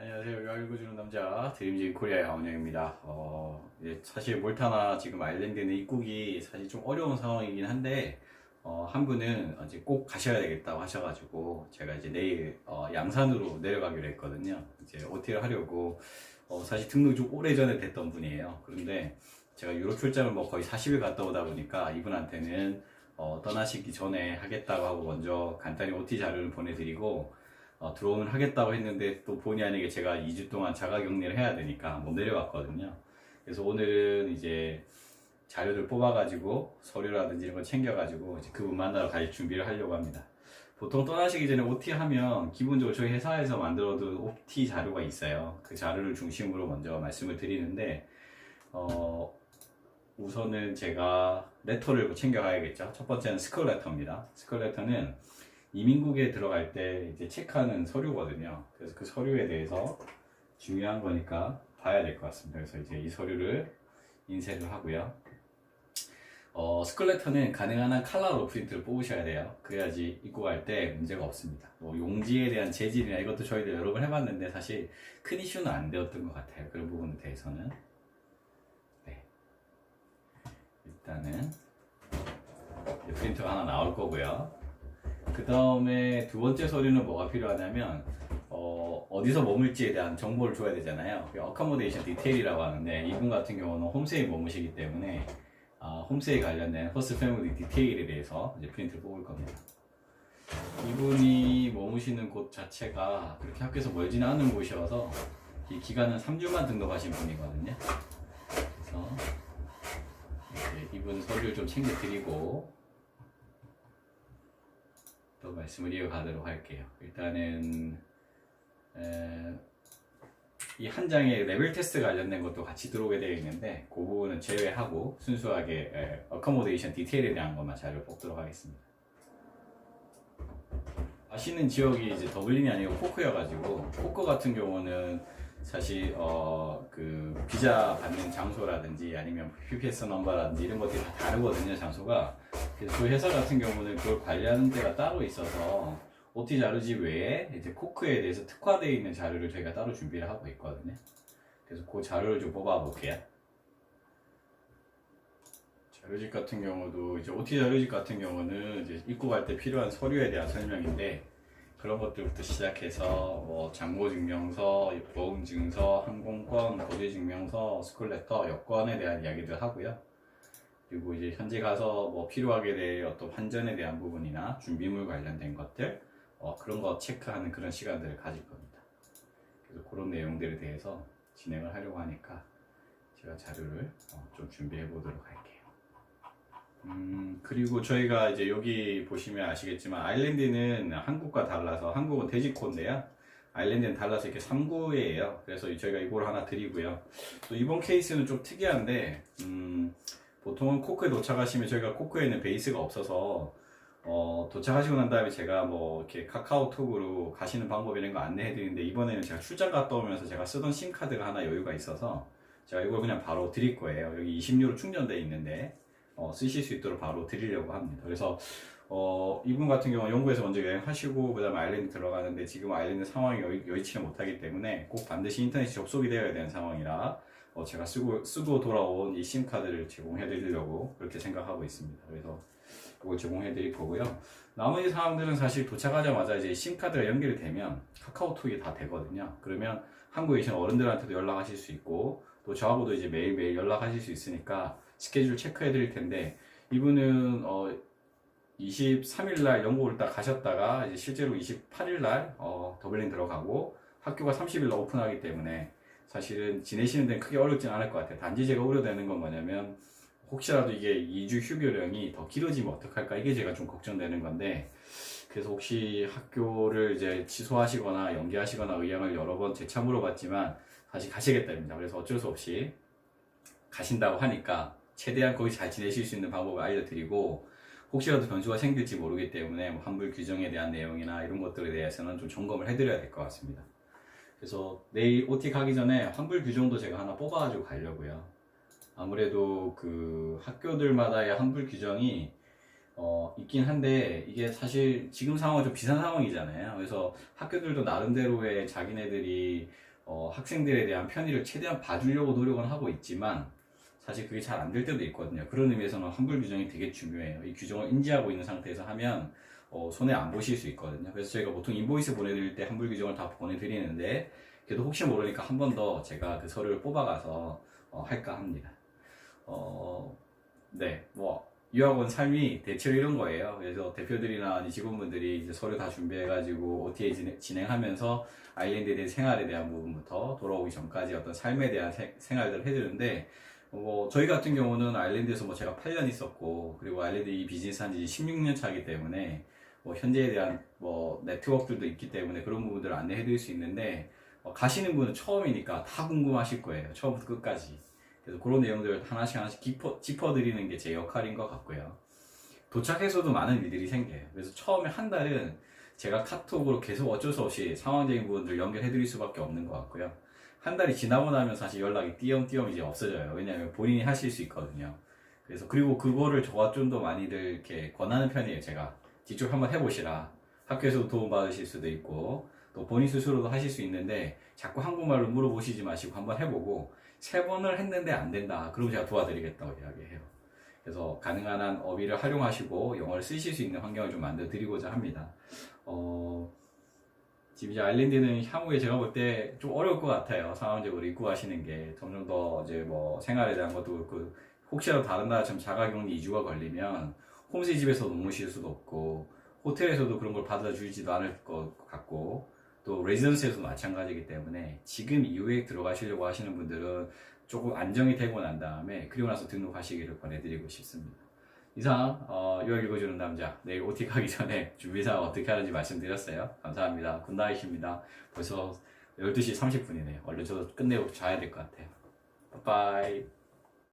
안녕하세요. 요가 읽어주는 남자 드림직 코리아의 하원영입니다. 사실 몰타나 지금 아일랜드는 입국이 사실 좀 어려운 상황이긴 한데 한 분은 이제 꼭 가셔야 되겠다고 하셔가지고 제가 이제 내일 양산으로 내려가기로 했거든요. 이제 OT를 하려고 사실 등록이 좀 오래전에 됐던 분이에요. 그런데 제가 유럽 출장을 뭐 거의 40일 갔다 오다 보니까 이분한테는 떠나시기 전에 하겠다고 하고 먼저 간단히 OT 자료를 보내드리고 들어오면 하겠다고 했는데 또 본의 아니게 제가 2주 동안 자가격리를 해야 되니까 못 내려갔거든요. 그래서 오늘은 이제 자료를 뽑아가지고 서류라든지 이런 거 챙겨가지고 이제 그분 만나러 갈 준비를 하려고 합니다. 보통 떠나시기 전에 OT 하면 기본적으로 저희 회사에서 만들어둔 OT 자료가 있어요. 그 자료를 중심으로 먼저 말씀을 드리는데 우선은 제가 레터를 챙겨가야겠죠. 첫 번째는 스컬 레터입니다. 스컬 레터는 이민국에 들어갈 때 이제 체크하는 서류거든요. 그래서 그 서류에 대해서 중요한 거니까 봐야 될 것 같습니다. 그래서 이제 이 서류를 인쇄를 하고요. 스컬레터는 가능한 한 컬러로 프린트를 뽑으셔야 돼요. 그래야지 입고 갈 때 문제가 없습니다. 뭐 용지에 대한 재질이나 이것도 저희도 여러 번 해봤는데 사실 큰 이슈는 안 되었던 것 같아요. 그런 부분에 대해서는. 네. 일단은 프린터가 하나 나올 거고요. 그 다음에 두 번째 서류는 뭐가 필요하냐면 어디서 머물지에 대한 정보를 줘야 되잖아요. 어카모데이션 디테일이라고 하는데 이분 같은 경우는 홈스테이 머무시기 때문에 홈스테이 관련된 호스트 패밀리 디테일에 대해서 이제 프린트를 뽑을 겁니다. 이분이 머무시는 곳 자체가 그렇게 학교에서 멀지는 않은 곳이어서 이 기간은 3주만 등록하신 분이거든요. 그래서 이제 이분 서류를 좀 챙겨드리고 또 말씀을 이어가도록 할게요. 일단은 이 한 장에 레벨 테스트 관련된 것도 같이 들어오게 되어 있는데 그 부분은 제외하고 순수하게 어커모데이션 디테일에 대한 것만 자료를 뽑도록 하겠습니다. 아시는 지역이 이제 더블린이 아니고 코크여가지고 코크 같은 경우는 사실 그 비자 받는 장소라든지 아니면 PPS 넘버라든지 이런 것들이 다 다르거든요, 장소가. 그래서 그 회사 같은 경우는 그걸 관리하는 데가 따로 있어서 OT 자료집 외에 이제 코크에 대해서 특화되어 있는 자료를 저희가 따로 준비를 하고 있거든요. 그래서 그 자료를 좀 뽑아 볼게요. 자료집 같은 경우도 이제 OT 자료집 같은 경우는 이제 입고 갈 때 필요한 서류에 대한 설명인데 그런 것들부터 시작해서 뭐 장고증명서, 보험증서, 항공권, 거주증명서, 스쿨레터, 여권에 대한 이야기들 하고요. 그리고 이제 현재 가서 뭐 필요하게 될 어떤 환전에 대한 부분이나 준비물 관련된 것들 그런 거 체크하는 그런 시간들을 가질 겁니다. 그래서 그런 내용들에 대해서 진행을 하려고 하니까 제가 자료를 좀 준비해 보도록 할게요. 그리고 저희가 이제 여기 보시면 아시겠지만 아일랜드는 한국과 달라서 한국은 돼지코인데요. 아일랜드는 달라서 이렇게 3구예요. 그래서 저희가 이걸 하나 드리고요. 또 이번 케이스는 좀 특이한데 보통은 코크에 도착하시면 저희가 코크에는 베이스가 없어서 도착하시고 난 다음에 제가 뭐 이렇게 카카오톡으로 가시는 방법 이런 거 안내해 드리는데 이번에는 제가 출장 갔다 오면서 제가 쓰던 심카드가 하나 여유가 있어서 제가 이걸 그냥 바로 드릴 거예요. 여기 20유로 충전되어 있는데 쓰실 수 있도록 바로 드리려고 합니다. 그래서 이분 같은 경우는 영국에서 먼저 여행하시고 그 다음에 아일랜드 들어가는데 지금 아일랜드 상황이 여의치를 못하기 때문에 꼭 반드시 인터넷이 접속이 되어야 되는 상황이라 제가 쓰고 돌아온 이 심카드를 제공해 드리려고 그렇게 생각하고 있습니다. 그래서 그걸 제공해 드릴 거고요. 나머지 사항들은 사실 도착하자마자 이제 심카드가 연결이 되면 카카오톡이 다 되거든요. 그러면 한국에 계신 어른들한테도 연락하실 수 있고 또 저하고도 이제 매일매일 연락하실 수 있으니까 스케줄 체크해 드릴 텐데 이분은 23일날 영국을 딱 가셨다가 이제 실제로 28일날 더블린 들어가고 학교가 30일날 오픈하기 때문에 사실은 지내시는 데는 크게 어렵진 않을 것 같아요. 단지 제가 우려되는 건 뭐냐면 혹시라도 이게 2주 휴교령이 더 길어지면 어떡할까 이게 제가 좀 걱정되는 건데 그래서 혹시 학교를 이제 취소하시거나 연기하시거나 의향을 여러 번 재차 물어봤지만 다시 가시겠답니다. 그래서 어쩔 수 없이 가신다고 하니까 최대한 거기 잘 지내실 수 있는 방법을 알려드리고 혹시라도 변수가 생길지 모르기 때문에 뭐 환불 규정에 대한 내용이나 이런 것들에 대해서는 좀 점검을 해드려야 될 것 같습니다. 그래서 내일 OT 가기 전에 환불 규정도 제가 하나 뽑아가지고 가려고요. 아무래도 그 학교들마다의 환불 규정이 있긴 한데 이게 사실 지금 상황은 좀 비싼 상황이잖아요. 그래서 학교들도 나름대로의 자기네들이 학생들에 대한 편의를 최대한 봐주려고 노력은 하고 있지만 사실 그게 잘 안 될 때도 있거든요. 그런 의미에서는 환불 규정이 되게 중요해요. 이 규정을 인지하고 있는 상태에서 하면 손해 안 보실 수 있거든요. 그래서 저희가 보통 인보이스 보내드릴 때 환불 규정을 다 보내드리는데 그래도 혹시 모르니까 한 번 더 제가 그 서류를 뽑아가서 할까 합니다. 네, 뭐 유학원 삶이 대체로 이런 거예요. 그래서 대표들이나 직원분들이 이제 서류 다 준비해가지고 OTA 진행하면서 아일랜드에 대한 생활에 대한 부분부터 돌아오기 전까지 어떤 삶에 대한 생활들을 해주는데 저희 같은 경우는 아일랜드에서 제가 8년 있었고 그리고 아일랜드 이 비즈니스 한 지 16년 차이기 때문에 현재에 대한 네트워크들도 있기 때문에 그런 부분들을 안내해 드릴 수 있는데 가시는 분은 처음이니까 다 궁금하실 거예요. 처음부터 끝까지. 그래서 그런 내용들을 하나씩 짚어드리는 게 제 역할인 것 같고요. 도착해서도 많은 일들이 생겨요. 그래서 처음에 한 달은 제가 카톡으로 계속 어쩔 수 없이 상황적인 부분들 연결해 드릴 수밖에 없는 것 같고요. 한 달이 지나고 나면 사실 연락이 띄엄띄엄 이제 없어져요. 왜냐하면 본인이 하실 수 있거든요. 그래서 그리고 그거를 저와 좀 더 많이들 이렇게 권하는 편이에요. 제가 직접 한번 해보시라. 학교에서도 도움 받으실 수도 있고 또 본인 스스로도 하실 수 있는데 자꾸 한국말로 물어보시지 마시고 한번 해보고 3번을 했는데 안 된다. 그럼 제가 도와드리겠다고 이야기해요. 그래서 가능한 한 어휘를 활용하시고 영어를 쓰실 수 있는 환경을 좀 만들어 드리고자 합니다. 지금 이제 아일랜드는 향후에 제가 볼 때 좀 어려울 것 같아요. 상황적으로 입국하시는 게 점점 더 이제 생활에 대한 것도 그렇고 혹시라도 다른 나라처럼 자가격리 2주가 걸리면 홈스테이 집에서 머무실 수도 없고 호텔에서도 그런 걸 받아주지도 않을 것 같고 또 레지던스에서도 마찬가지이기 때문에 지금 이후에 들어가시려고 하시는 분들은 조금 안정이 되고 난 다음에 그리고 나서 등록하시기를 권해드리고 싶습니다. 이상 유학 읽어주는 남자 내일 OT 가기 전에 준비사항 어떻게 하는지 말씀드렸어요. 감사합니다. 굿나잇입니다. 벌써 12시 30분이네요. 얼른 저도 끝내고 자야 될 것 같아요. 빠이빠이.